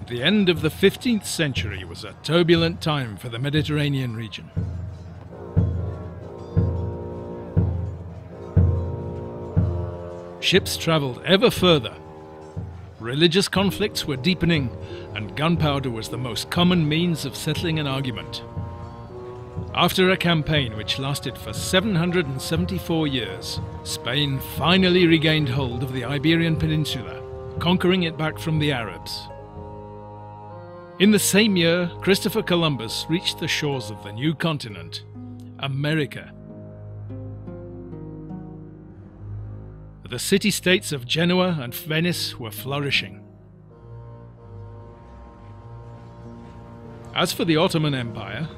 The end of the 15th century was a turbulent time for the Mediterranean region. Ships travelled ever further. Religious conflicts were deepening, and gunpowder was the most common means of settling an argument. After a campaign which lasted for 774 years, Spain finally regained hold of the Iberian Peninsula, conquering it back from the Arabs. In the same year, Christopher Columbus reached the shores of the new continent, America. The city-states of Genoa and Venice were flourishing. As for the Ottoman Empire,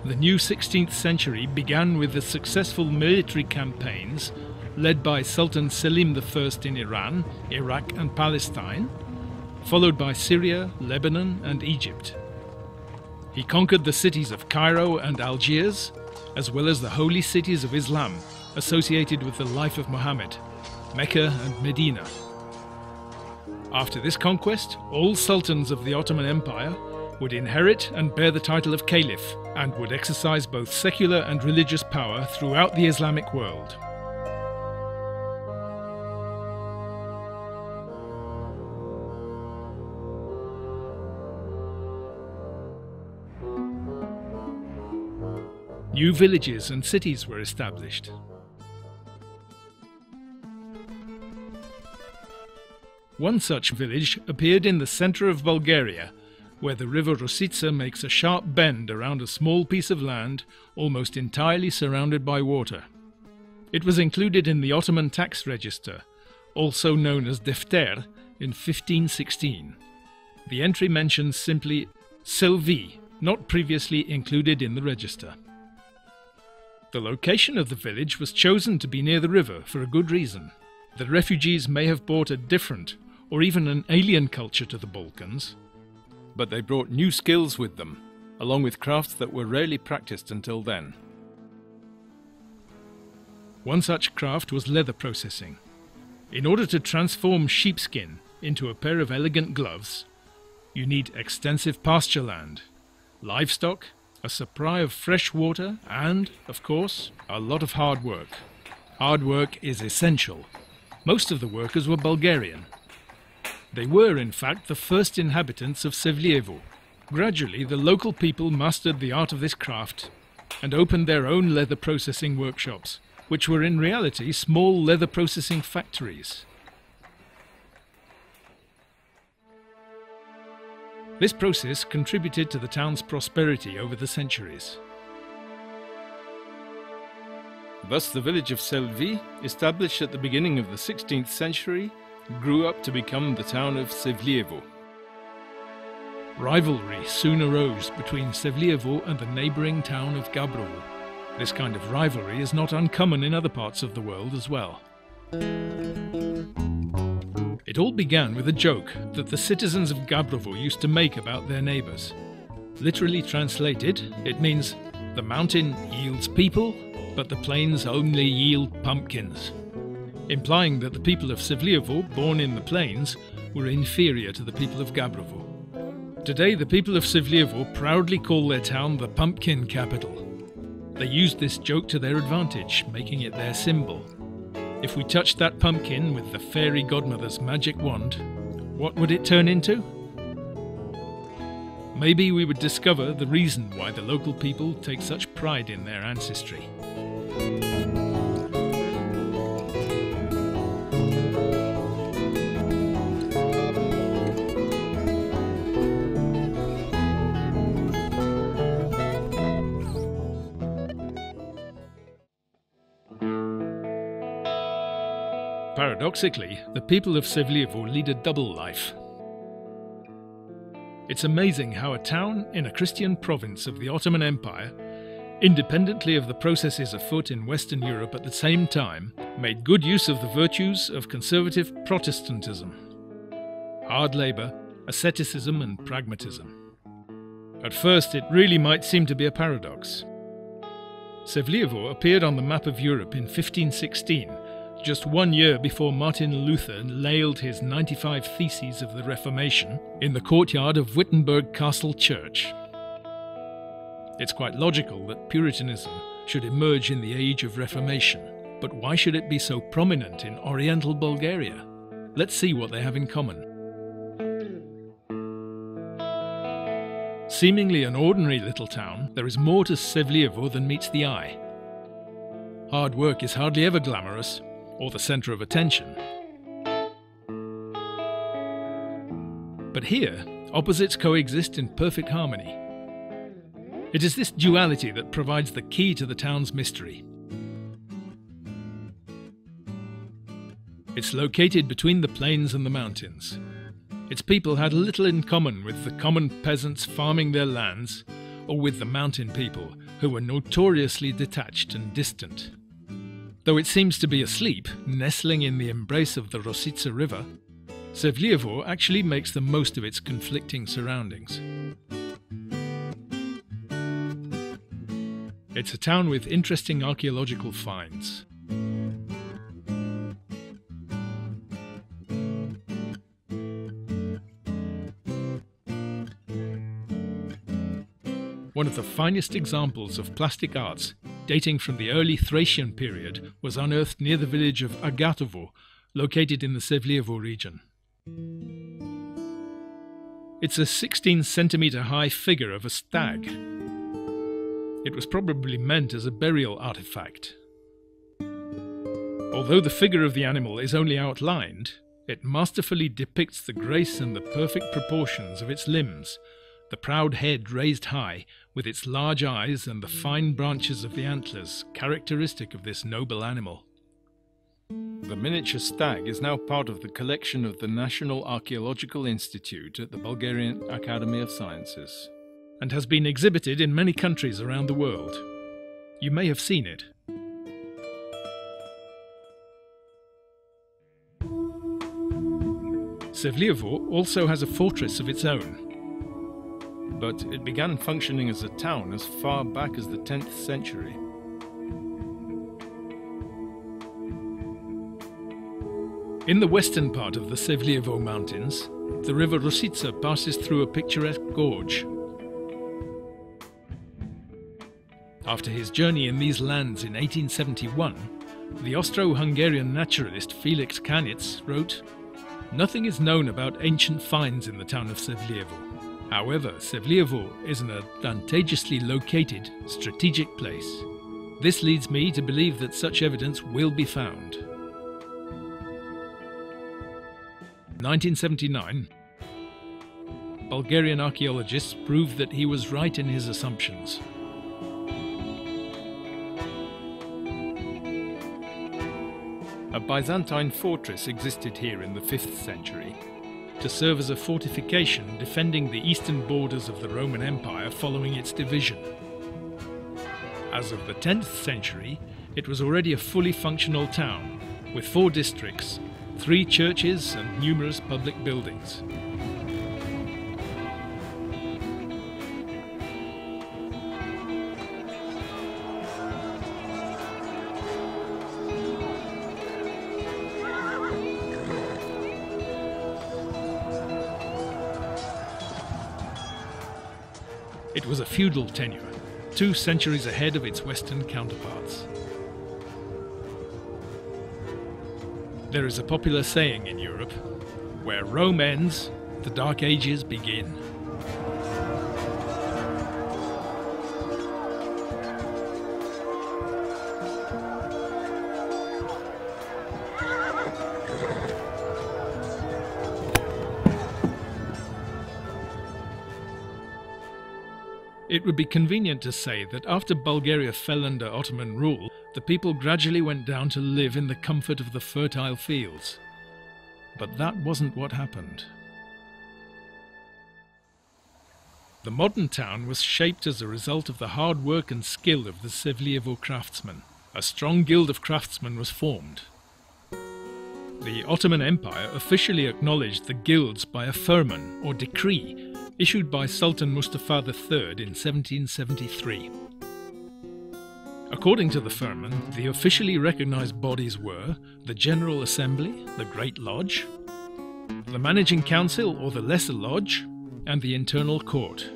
the new 16th century began with the successful military campaigns led by Sultan Selim I in Iran, Iraq and Palestine, followed by Syria, Lebanon and Egypt. He conquered the cities of Cairo and Algiers, as well as the holy cities of Islam associated with the life of Muhammad, Mecca and Medina. After this conquest, all sultans of the Ottoman Empire would inherit and bear the title of caliph, and would exercise both secular and religious power throughout the Islamic world. New villages and cities were established. One such village appeared in the center of Bulgaria, where the river Rosica makes a sharp bend around a small piece of land almost entirely surrounded by water. It was included in the Ottoman tax register, also known as Defter, in 1516. The entry mentions simply Sylvie, not previously included in the register. The location of the village was chosen to be near the river for a good reason. The refugees may have brought a different, or even an alien culture to the Balkans, but they brought new skills with them, along with crafts that were rarely practiced until then. One such craft was leather processing. In order to transform sheepskin into a pair of elegant gloves, you need extensive pasture land, livestock, a supply of fresh water, and, of course, a lot of hard work. Hard work is essential. Most of the workers were Bulgarian. They were, in fact, the first inhabitants of Sevlievo. Gradually, the local people mastered the art of this craft and opened their own leather processing workshops, which were in reality small leather processing factories. This process contributed to the town's prosperity over the centuries. Thus, the village of Selvi, established at the beginning of the 16th century, grew up to become the town of Sevlievo. Rivalry soon arose between Sevlievo and the neighbouring town of Gabrovo. This kind of rivalry is not uncommon in other parts of the world as well. It all began with a joke that the citizens of Gabrovo used to make about their neighbours. Literally translated, it means, the mountain yields people, but the plains only yield pumpkins, implying that the people of Sevlievo, born in the plains, were inferior to the people of Gabrovo. Today, the people of Sevlievo proudly call their town the pumpkin capital. They used this joke to their advantage, making it their symbol. If we touched that pumpkin with the fairy godmother's magic wand, what would it turn into? Maybe we would discover the reason why the local people take such pride in their ancestry. Paradoxically, the people of Sevlievo lead a double life. It's amazing how a town in a Christian province of the Ottoman Empire, independently of the processes afoot in Western Europe at the same time, made good use of the virtues of conservative Protestantism: hard labour, asceticism and pragmatism. At first, it really might seem to be a paradox. Sevlievo appeared on the map of Europe in 1516, just 1 year before Martin Luther nailed his 95 Theses of the Reformation in the courtyard of Wittenberg Castle Church. It's quite logical that Puritanism should emerge in the age of Reformation, but why should it be so prominent in Oriental Bulgaria? Let's see what they have in common. Seemingly an ordinary little town, there is more to Sevlievo than meets the eye. Hard work is hardly ever glamorous, or the centre of attention. But here, opposites coexist in perfect harmony. It is this duality that provides the key to the town's mystery. It's located between the plains and the mountains. Its people had little in common with the common peasants farming their lands, or with the mountain people, who were notoriously detached and distant. Though it seems to be asleep, nestling in the embrace of the Rosica River, Sevlievo actually makes the most of its conflicting surroundings. It's a town with interesting archaeological finds. One of the finest examples of plastic arts, dating from the early Thracian period, was unearthed near the village of Agatovo, located in the Sevlievo region. It's a 16-centimetre high figure of a stag. It was probably meant as a burial artifact. Although the figure of the animal is only outlined, it masterfully depicts the grace and the perfect proportions of its limbs, the proud head raised high, with its large eyes and the fine branches of the antlers, characteristic of this noble animal. The miniature stag is now part of the collection of the National Archaeological Institute at the Bulgarian Academy of Sciences, and has been exhibited in many countries around the world. You may have seen it. Sevlievo also has a fortress of its own, but it began functioning as a town as far back as the 10th century. In the western part of the Sevlievo mountains, the river Rosica passes through a picturesque gorge. After his journey in these lands in 1871, the Austro-Hungarian naturalist Felix Kanitz wrote, "Nothing is known about ancient finds in the town of Sevlievo. However, Sevlievo is an advantageously located, strategic place. This leads me to believe that such evidence will be found." 1979, Bulgarian archaeologists proved that he was right in his assumptions. A Byzantine fortress existed here in the 5th century to serve as a fortification defending the eastern borders of the Roman Empire following its division. As of the 10th century, it was already a fully functional town, with 4 districts, 3 churches and numerous public buildings. It was a feudal tenure, 2 centuries ahead of its western counterparts. There is a popular saying in Europe, "Where Rome ends, the Dark Ages begin." It would be convenient to say that after Bulgaria fell under Ottoman rule, the people gradually went down to live in the comfort of the fertile fields. But that wasn't what happened. The modern town was shaped as a result of the hard work and skill of the Sevlievo craftsmen. A strong guild of craftsmen was formed. The Ottoman Empire officially acknowledged the guilds by a firman or decree issued by Sultan Mustafa III in 1773. According According to the firman, the officially recognized bodies were the General Assembly, the Great Lodge, the Managing Council or the Lesser Lodge, and the Internal Court.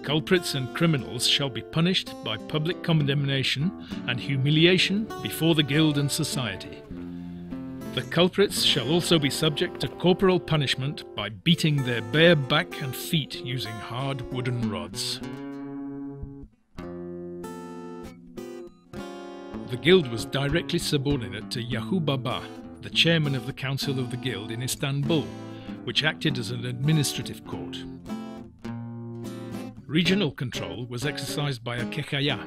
Culprits and criminals shall be punished by public condemnation and humiliation before the guild and society. The culprits shall also be subject to corporal punishment by beating their bare back and feet using hard wooden rods. The guild was directly subordinate to Yahu Baba, the chairman of the council of the guild in Istanbul, which acted as an administrative court. Regional control was exercised by a Kekaya.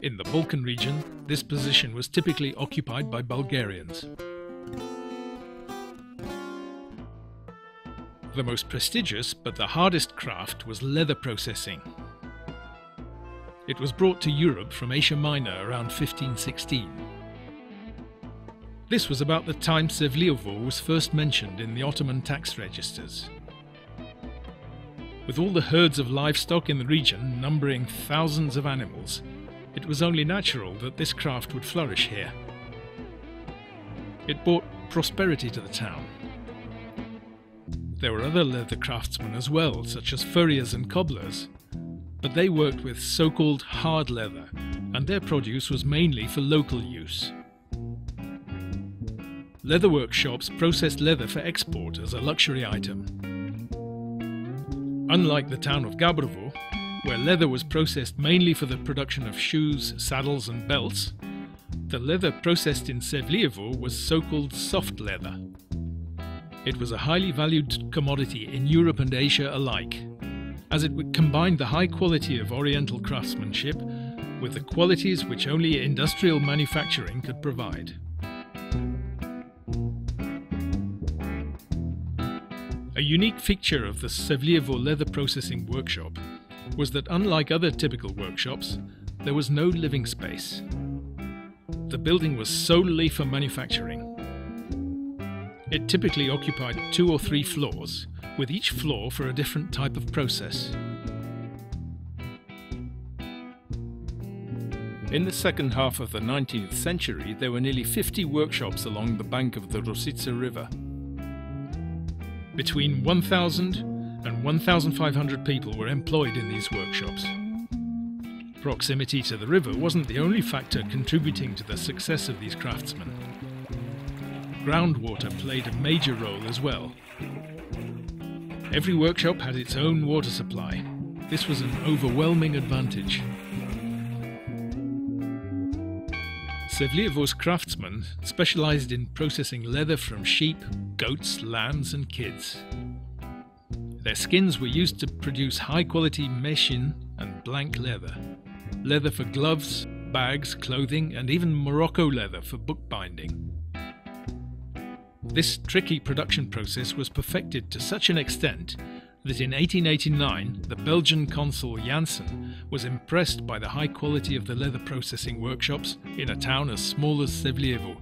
In the Balkan region, this position was typically occupied by Bulgarians. The most prestigious but the hardest craft was leather processing. It was brought to Europe from Asia Minor around 1516. This was about the time Sevlievo was first mentioned in the Ottoman tax registers. With all the herds of livestock in the region numbering thousands of animals, it was only natural that this craft would flourish here. It brought prosperity to the town. There were other leather craftsmen as well, such as furriers and cobblers, but they worked with so-called hard leather, and their produce was mainly for local use. Leather workshops processed leather for export as a luxury item. Unlike the town of Gabrovo, where leather was processed mainly for the production of shoes, saddles and belts, the leather processed in Sevlievo was so-called soft leather. It was a highly valued commodity in Europe and Asia alike, as it combined the high quality of Oriental craftsmanship with the qualities which only industrial manufacturing could provide. A unique feature of the Sevlievo leather processing workshop was that, unlike other typical workshops, there was no living space. The building was solely for manufacturing. It typically occupied 2 or 3 floors, with each floor for a different type of process. In the second half of the 19th century, there were nearly 50 workshops along the bank of the Rosica River. Between 1,000 and 1,500 people were employed in these workshops. Proximity to the river wasn't the only factor contributing to the success of these craftsmen. Groundwater played a major role as well. Every workshop had its own water supply. This was an overwhelming advantage. Sevlievo's craftsmen specialized in processing leather from sheep, goats, lambs and kids. Their skins were used to produce high-quality mechin and blank leather, leather for gloves, bags, clothing and even Morocco leather for bookbinding. This tricky production process was perfected to such an extent that in 1889 the Belgian consul Janssen was impressed by the high quality of the leather processing workshops in a town as small as Sevlievo.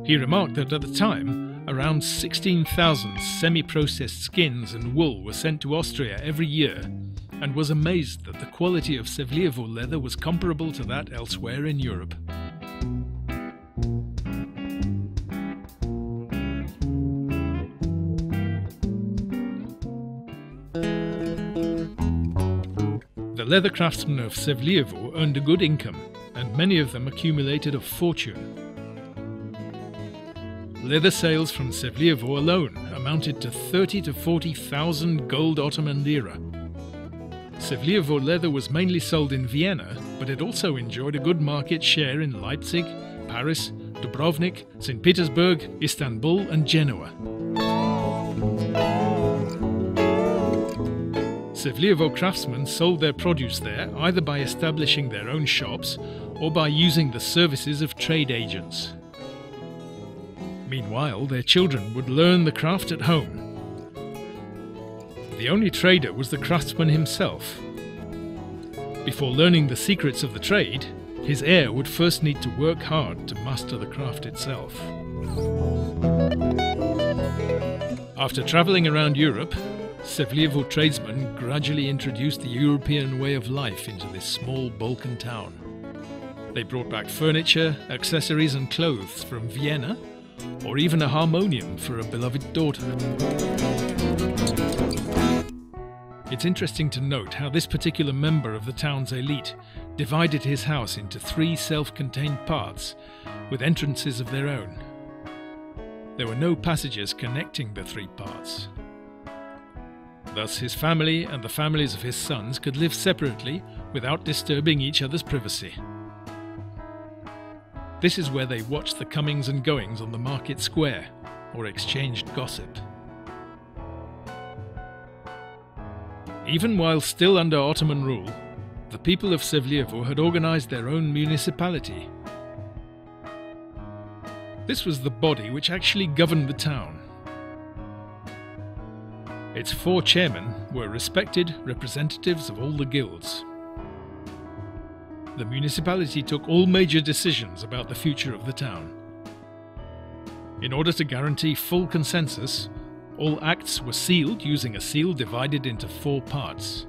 He remarked that at the time around 16,000 semi-processed skins and wool were sent to Austria every year, and was amazed that the quality of Sevlievo leather was comparable to that elsewhere in Europe. The leather craftsmen of Sevlievo earned a good income, and many of them accumulated a fortune. Leather sales from Sevlievo alone amounted to 30 to 40,000 gold Ottoman lira. Sevlievo leather was mainly sold in Vienna, but it also enjoyed a good market share in Leipzig, Paris, Dubrovnik, St. Petersburg, Istanbul and Genoa. Sevlievo craftsmen sold their produce there either by establishing their own shops or by using the services of trade agents. Meanwhile, their children would learn the craft at home. The only trader was the craftsman himself. Before learning the secrets of the trade, his heir would first need to work hard to master the craft itself. After travelling around Europe, Sevlievo tradesmen gradually introduced the European way of life into this small Balkan town. They brought back furniture, accessories and clothes from Vienna, or even a harmonium for a beloved daughter. It's interesting to note how this particular member of the town's elite divided his house into 3 self-contained parts, with entrances of their own. There were no passages connecting the 3 parts. Thus his family and the families of his sons could live separately without disturbing each other's privacy. This is where they watched the comings and goings on the market square, or exchanged gossip. Even while still under Ottoman rule, the people of Sevlievo had organized their own municipality. This was the body which actually governed the town. Its 4 chairmen were respected representatives of all the guilds. The municipality took all major decisions about the future of the town. In order to guarantee full consensus, all acts were sealed using a seal divided into 4 parts.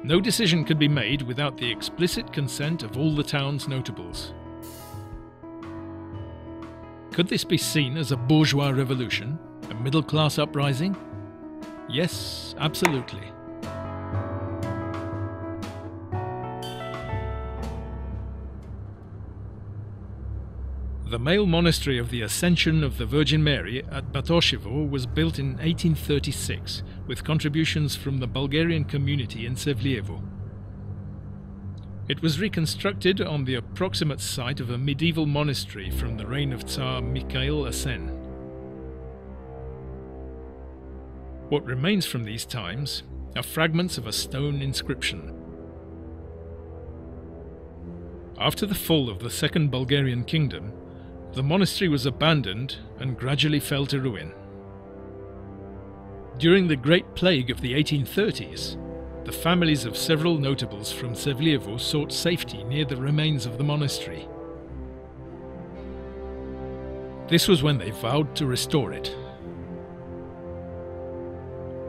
No decision could be made without the explicit consent of all the town's notables. Could this be seen as a bourgeois revolution, a middle-class uprising? Yes, absolutely. The male monastery of the Ascension of the Virgin Mary at Batoshevo was built in 1836 with contributions from the Bulgarian community in Sevlievo. It was reconstructed on the approximate site of a medieval monastery from the reign of Tsar Mikhail Asen. What remains from these times are fragments of a stone inscription. After the fall of the Second Bulgarian Kingdom, the monastery was abandoned and gradually fell to ruin. During the Great Plague of the 1830s, the families of several notables from Sevlievo sought safety near the remains of the monastery. This was when they vowed to restore it.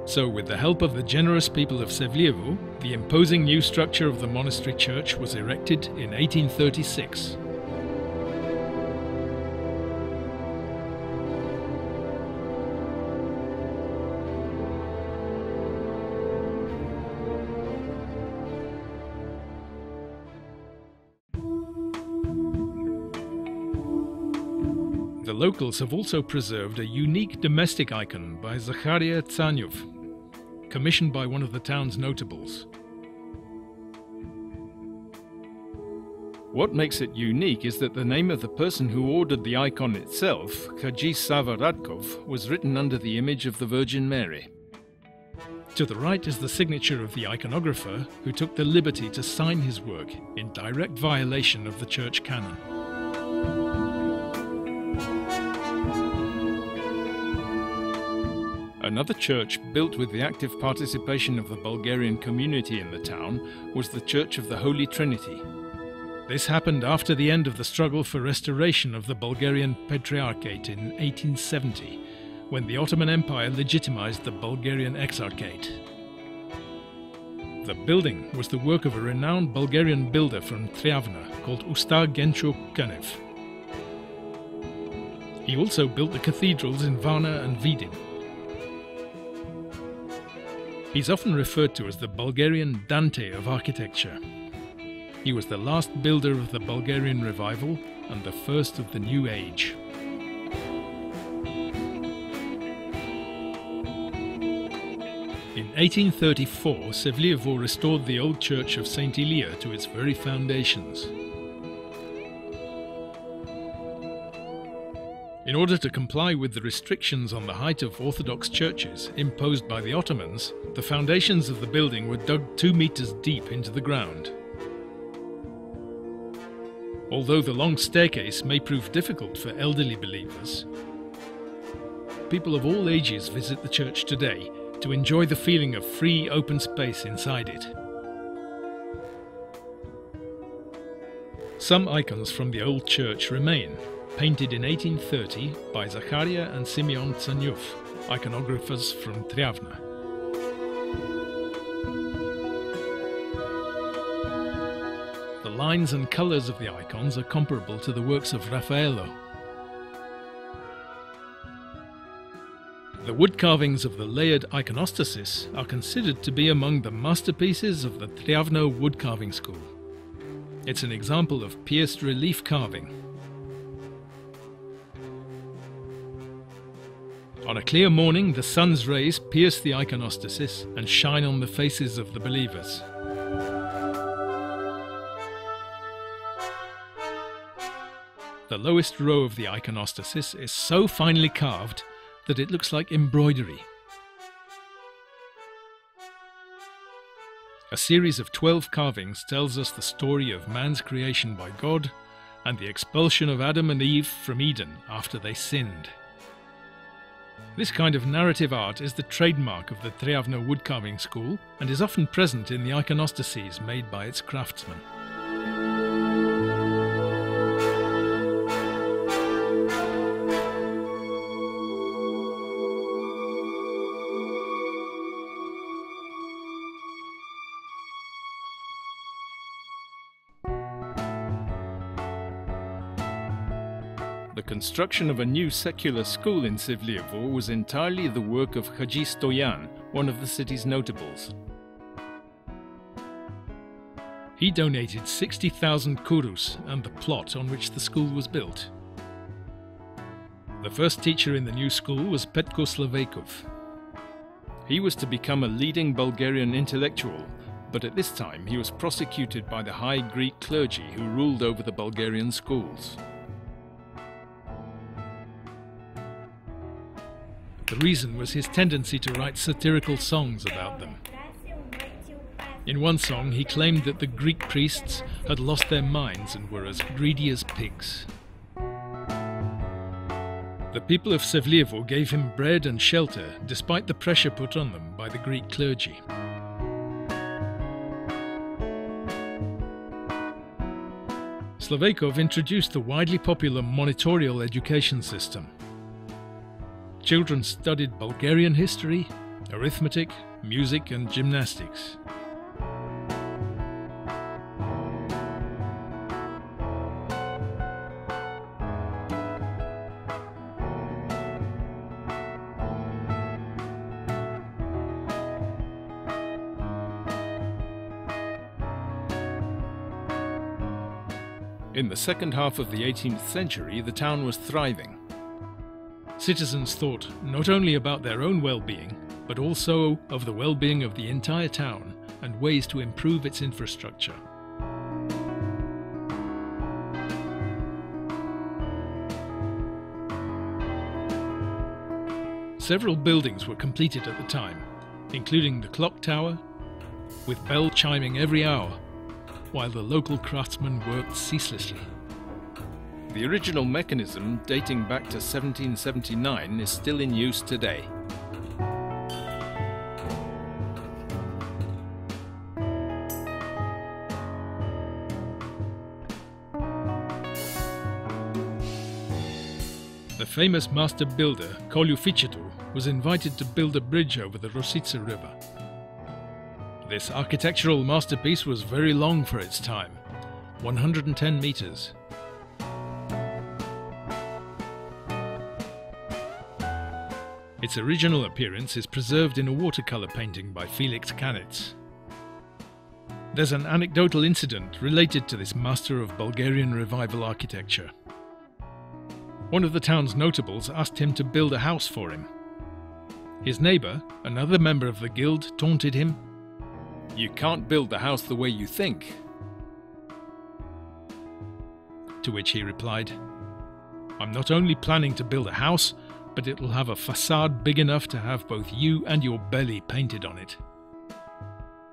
So, with the help of the generous people of Sevlievo, the imposing new structure of the monastery church was erected in 1836. The locals have also preserved a unique domestic icon by Zakharia Tsanyov, commissioned by one of the town's notables. What makes it unique is that the name of the person who ordered the icon itself, Haji Sava Radkov, was written under the image of the Virgin Mary. To the right is the signature of the iconographer, who took the liberty to sign his work in direct violation of the church canon. Another church built with the active participation of the Bulgarian community in the town was the Church of the Holy Trinity. This happened after the end of the struggle for restoration of the Bulgarian Patriarchate in 1870, when the Ottoman Empire legitimized the Bulgarian Exarchate. The building was the work of a renowned Bulgarian builder from Triavna called Usta Gencho Kanev. He also built the cathedrals in Varna and Vidin. He's often referred to as the Bulgarian Dante of architecture. He was the last builder of the Bulgarian revival and the first of the New Age. In 1834, Sevlievo restored the old church of St. Ilia to its very foundations. In order to comply with the restrictions on the height of Orthodox churches imposed by the Ottomans, the foundations of the building were dug 2 meters deep into the ground. Although the long staircase may prove difficult for elderly believers, people of all ages visit the church today to enjoy the feeling of free, open space inside it. Some icons from the old church remain, painted in 1830 by Zakharia and Simeon Tsanyov. iconographers from Treavna. The lines and colours of the icons are comparable to the works of Raffaello. The wood carvings of the layered iconostasis are considered to be among the masterpieces of the Treavno wood carving school. It's an example of pierced relief carving. On a clear morning, the sun's rays pierce the iconostasis and shine on the faces of the believers. The lowest row of the iconostasis is so finely carved that it looks like embroidery. A series of 12 carvings tells us the story of man's creation by God and the expulsion of Adam and Eve from Eden after they sinned. This kind of narrative art is the trademark of the Treavno woodcarving school and is often present in the iconostases made by its craftsmen. The construction of a new secular school in Sevlievo was entirely the work of Haji Stoyan, one of the city's notables. He donated 60,000 kurus and the plot on which the school was built. The first teacher in the new school was Petko Slavejkov. He was to become a leading Bulgarian intellectual, but at this time he was prosecuted by the high Greek clergy who ruled over the Bulgarian schools. The reason was his tendency to write satirical songs about them. In one song he claimed that the Greek priests had lost their minds and were as greedy as pigs. The people of Sevlievo gave him bread and shelter despite the pressure put on them by the Greek clergy. Slavejkov introduced the widely popular monitorial education system. Children studied Bulgarian history, arithmetic, music and gymnastics. In the second half of the 18th century, the town was thriving. Citizens thought not only about their own well-being, but also of the well-being of the entire town and ways to improve its infrastructure. Several buildings were completed at the time, including the clock tower, with bell chiming every hour, while the local craftsmen worked ceaselessly. The original mechanism, dating back to 1779, is still in use today. The famous master builder, Kolyu Ficetu, was invited to build a bridge over the Rosica River. This architectural masterpiece was very long for its time, 110 meters. Its original appearance is preserved in a watercolor painting by Felix Kanitz. There's an anecdotal incident related to this master of Bulgarian revival architecture. One of the town's notables asked him to build a house for him. His neighbour, another member of the guild, taunted him, "You can't build the house the way you think." To which he replied, "I'm not only planning to build a house, but it will have a facade big enough to have both you and your belly painted on it."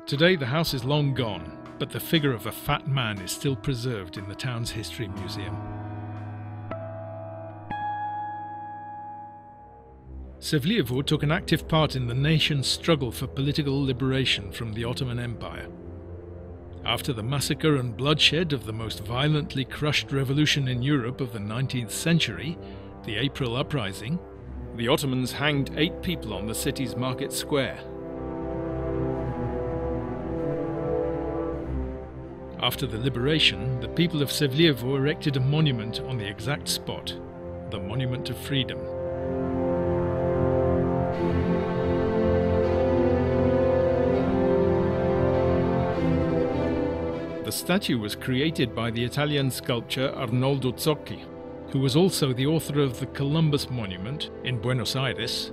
Today the house is long gone, but the figure of a fat man is still preserved in the town's history museum. Sevlievo took an active part in the nation's struggle for political liberation from the Ottoman Empire. After the massacre and bloodshed of the most violently crushed revolution in Europe of the 19th century, the April Uprising, the Ottomans hanged 8 people on the city's market square. After the liberation, the people of Sevlievo erected a monument on the exact spot, the Monument to Freedom. The statue was created by the Italian sculptor Arnoldo Zocchi, who was also the author of the Columbus Monument in Buenos Aires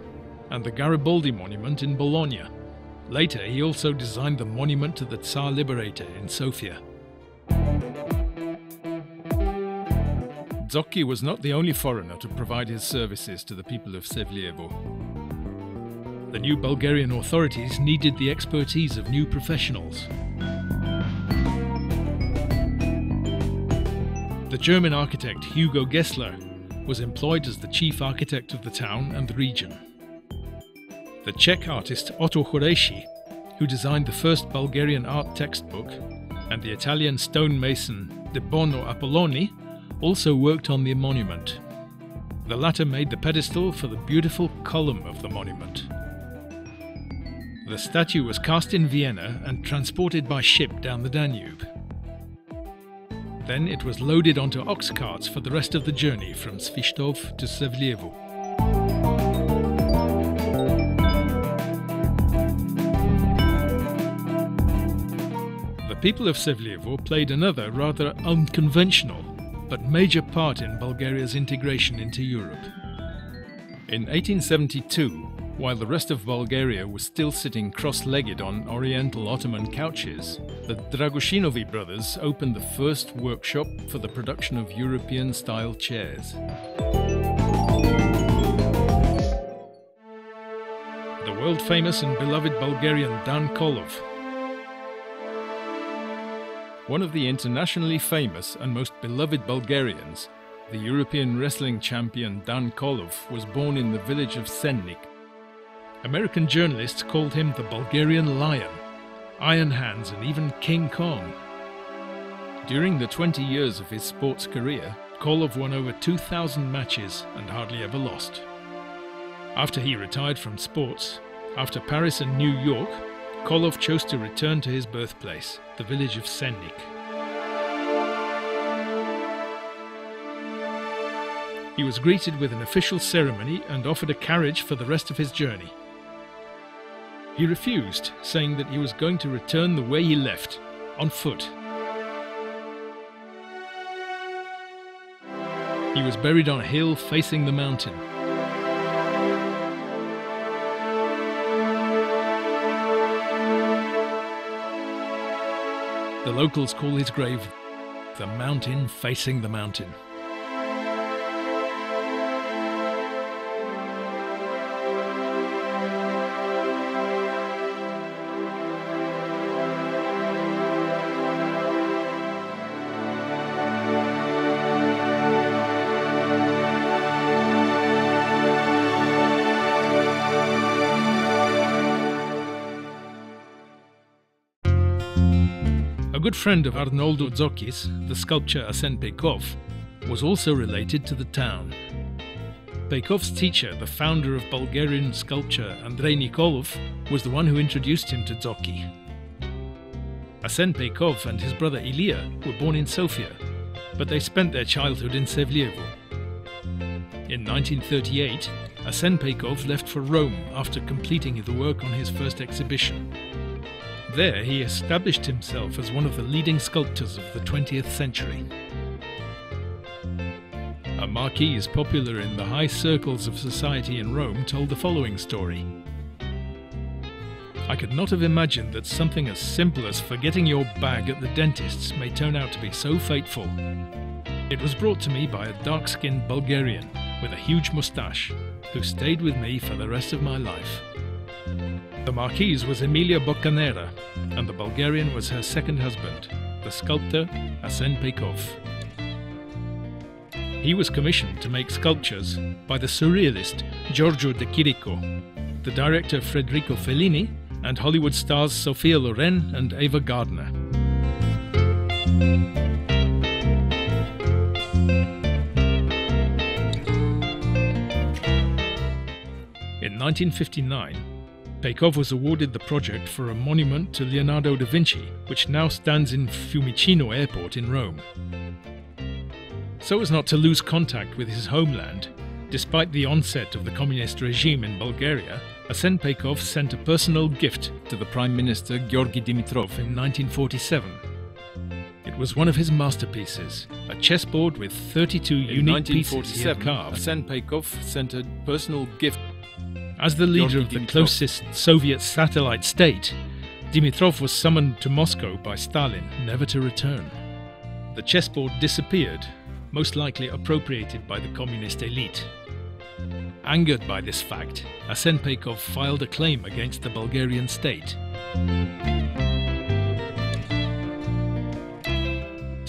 and the Garibaldi Monument in Bologna. Later, he also designed the monument to the Tsar Liberator in Sofia. Zocchi was not the only foreigner to provide his services to the people of Sevlievo. The new Bulgarian authorities needed the expertise of new professionals. The German architect Hugo Gessler was employed as the chief architect of the town and the region. The Czech artist Otto Horeshi, who designed the first Bulgarian art textbook, and the Italian stonemason De Bono Apolloni also worked on the monument. The latter made the pedestal for the beautiful column of the monument. The statue was cast in Vienna and transported by ship down the Danube. Then it was loaded onto ox carts for the rest of the journey from Svištov to Sevlievo. The people of Sevlievo played another rather unconventional but major part in Bulgaria's integration into Europe. In 1872, while the rest of Bulgaria was still sitting cross-legged on Oriental Ottoman couches, the Dragushinovi brothers opened the first workshop for the production of European-style chairs. The world-famous and beloved Bulgarian Dan Kolov, one of the internationally famous and most beloved Bulgarians, the European wrestling champion Dan Kolov was born in the village of Sennik. American journalists called him the Bulgarian Lion, Iron Hands and even King Kong. During the 20 years of his sports career, Kolov won over 2,000 matches and hardly ever lost. After he retired from sports, after Paris and New York, Kolov chose to return to his birthplace, the village of Sennik. He was greeted with an official ceremony and offered a carriage for the rest of his journey. He refused, saying that he was going to return the way he left, on foot. He was buried on a hill facing the mountain. The locals call his grave the mountain facing the mountain. A good friend of Arnoldo Zocchi's, the sculptor Asen Peikov, was also related to the town. Peikov's teacher, the founder of Bulgarian sculpture Andrei Nikolov, was the one who introduced him to Zocchi. Asen Peikov and his brother Ilya were born in Sofia, but they spent their childhood in Sevlievo. In 1938, Asen Peikov left for Rome after completing the work on his first exhibition. There he established himself as one of the leading sculptors of the 20th century. A marquise popular in the high circles of society in Rome told the following story. I could not have imagined that something as simple as forgetting your bag at the dentist's may turn out to be so fateful. It was brought to me by a dark-skinned Bulgarian with a huge moustache, who stayed with me for the rest of my life. The marquise was Emilia Boccanera, and the Bulgarian was her second husband, the sculptor Asen Peikov. He was commissioned to make sculptures by the surrealist Giorgio de Chirico, the director Federico Fellini, and Hollywood stars Sophia Loren and Ava Gardner. 1959, Peykov was awarded the project for a monument to Leonardo da Vinci, which now stands in Fiumicino Airport in Rome. So as not to lose contact with his homeland, despite the onset of the communist regime in Bulgaria, Arsen Peykov sent a personal gift to the Prime Minister Georgi Dimitrov in 1947. It was one of his masterpieces, a chessboard with 32 unique pieces he had carved. Arsen Peykov sent a personal gift. As the leader of the closest Soviet satellite state, Dimitrov was summoned to Moscow by Stalin, never to return. The chessboard disappeared, most likely appropriated by the communist elite. Angered by this fact, Arsen Peykov filed a claim against the Bulgarian state.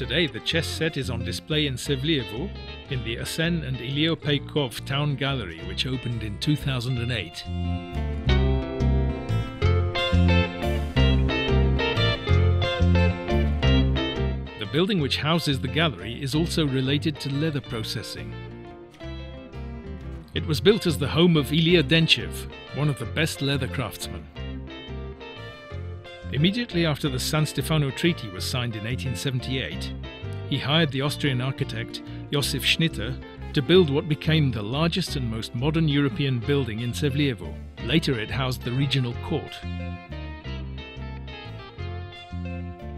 Today, the chess set is on display in Sevlievo, in the Arsen and Ilya Peykov Town Gallery, which opened in 2008. The building which houses the gallery is also related to leather processing. It was built as the home of Ilya Denchev, one of the best leather craftsmen. Immediately after the San Stefano Treaty was signed in 1878, he hired the Austrian architect Josef Schnitter to build what became the largest and most modern European building in Sevlievo. Later it housed the regional court.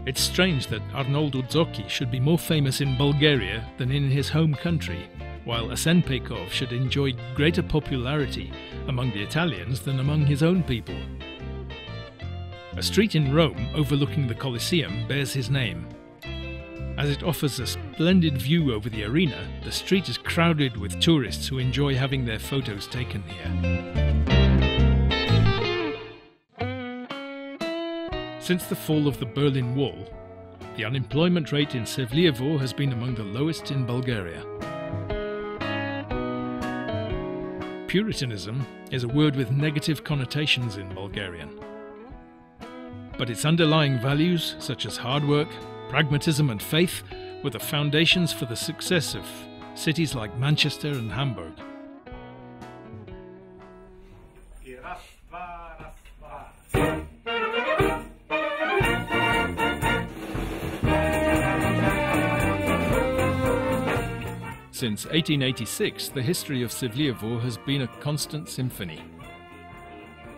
It's strange that Arnold Udzoki should be more famous in Bulgaria than in his home country, while Arsen Peykov should enjoy greater popularity among the Italians than among his own people. A street in Rome overlooking the Colosseum bears his name. As it offers a splendid view over the arena, the street is crowded with tourists who enjoy having their photos taken here. Since the fall of the Berlin Wall, the unemployment rate in Sevlievo has been among the lowest in Bulgaria. Puritanism is a word with negative connotations in Bulgarian. But its underlying values, such as hard work, pragmatism and faith, were the foundations for the success of cities like Manchester and Hamburg. Since 1886, the history of Sevlievo has been a constant symphony.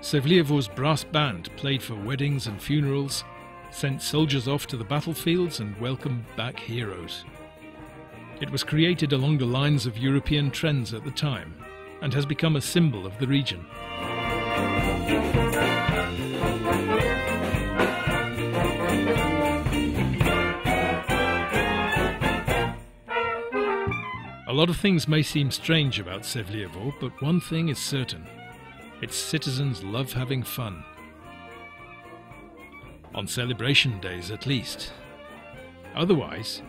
Sevlievo's brass band played for weddings and funerals, sent soldiers off to the battlefields and welcomed back heroes. It was created along the lines of European trends at the time and has become a symbol of the region. A lot of things may seem strange about Sevlievo, but one thing is certain. Its citizens love having fun. On celebration days at least. Otherwise,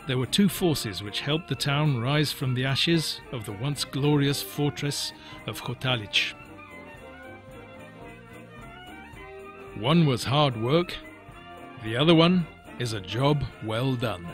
there were two forces which helped the town rise from the ashes of the once glorious fortress of Khotalic. One was hard work, the other one is a job well done.